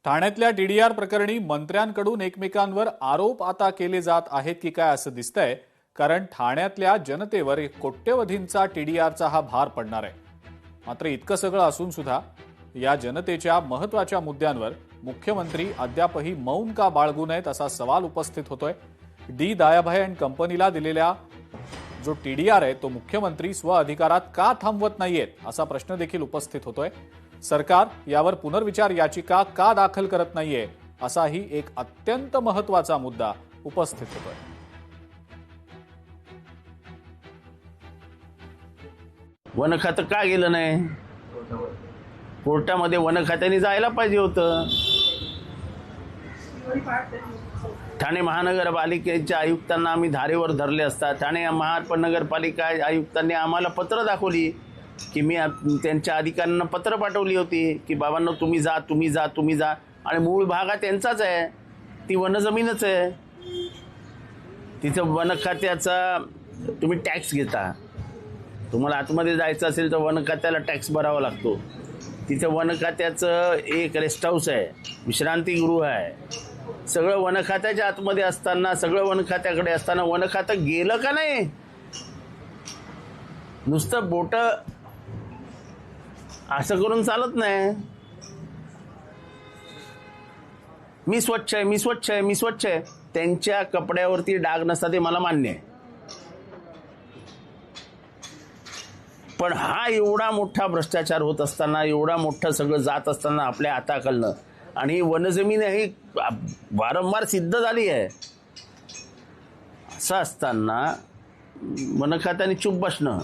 ठाण्यातल्या टीडीआर प्रकरणी मंत्र्यांकडून एकमेकांवर आरोप आता केले जात आहेत की काय असं दिसतंय, कारण ठाण्यातल्या जनतेवर एक कोट्यवधींचा टीडीआरचा हा भार पडणार आहे. मात्र इतकं सगळं असून सुद्धा या जनतेच्या महत्त्वाच्या मुद्द्यांवर मुख्यमंत्री अद्यापही मौन का बाळगू नयेत असा सवाल उपस्थित होतोय. डी दायाभाई अँड कंपनीला दिलेल्या जो टीडीआर आहे तो मुख्यमंत्री स्व अधिकारात का थांबवत नाहीयेत असा प्रश्न देखील उपस्थित होतोय. सरकार यावर पुनर्विचार याचिका का दाखल करत नाहीये असाही एक अत्यंत महत्त्वाचा मुद्दा उपस्थित होतोय. वन खातं का गेलं नाही? कोर्टामध्ये वन खात्याने जायला पाहिजे होतं. ठाणे महानगरपालिकेच्या आयुक्तांना आम्ही धारेवर धरले असतात. ठाणे महानगरपालिका आयुक्तांनी आम्हाला पत्र दाखवली की मी त्यांच्या अधिकाऱ्यांना पत्र पाठवली होती की बाबांनो तुम्ही जा तुम्ही जा तुम्ही जा. आणि मूळ भाग हा त्यांचाच आहे, ती वनजमीनच आहे. तिथं वन खात्याचा तुम्ही टॅक्स घेता. तुम्हाला आतमध्ये जायचं असेल तर वन खात्याला टॅक्स भरावा लागतो. तिथं वन खात्याचं एक रेस्ट हाऊस आहे, विश्रांतीगृह आहे. सगळं वन खात्याच्या आतमध्ये असताना, सगळं वन खात्याकडे असताना वन खातं गेलं का नाही? नुसतं बोट असं करून चालत नाही. मी स्वच्छ आहे, मी स्वच्छ आहे, मी स्वच्छ आहे. त्यांच्या कपड्यावरती डाग नसतात ते मला मान्य आहे, पण हा एवढा मोठा भ्रष्टाचार होत असताना, एवढा मोठं सगळं जात असताना आपल्या हाताखालनं, आणि वनजमीन ही वारंवार सिद्ध झाली आहे, असं असताना वन खात्याने चूप बसणं,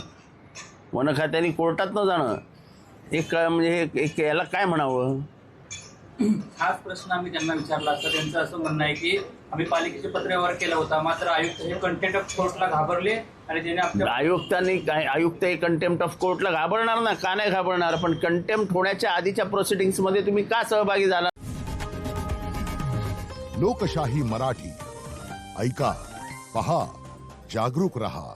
वन खात्याने कोर्टात न जाणं, एक म्हणजे एक याला काय म्हणावं? हाच प्रश्न आम्ही त्यांना विचारला असता. त्यांचं असं म्हणणं आहे की आम्ही पालिकेच्या पत्रावर केला होता, मात्र आयुक्त हे कंटेम्प्ट ऑफ कोर्टला घाबरले आणि त्याने आयुक्त हे कंटेम्प्ट ऑफ कोर्टला घाबरणार ना? का नाही घाबरणार? पण कंटेम्प्ट होण्याच्या आधीच्या प्रोसिडिंग्स मध्ये तुम्ही का सहभागी झाला? लोकशाही मराठी ऐका, पहा, जागरूक रहा.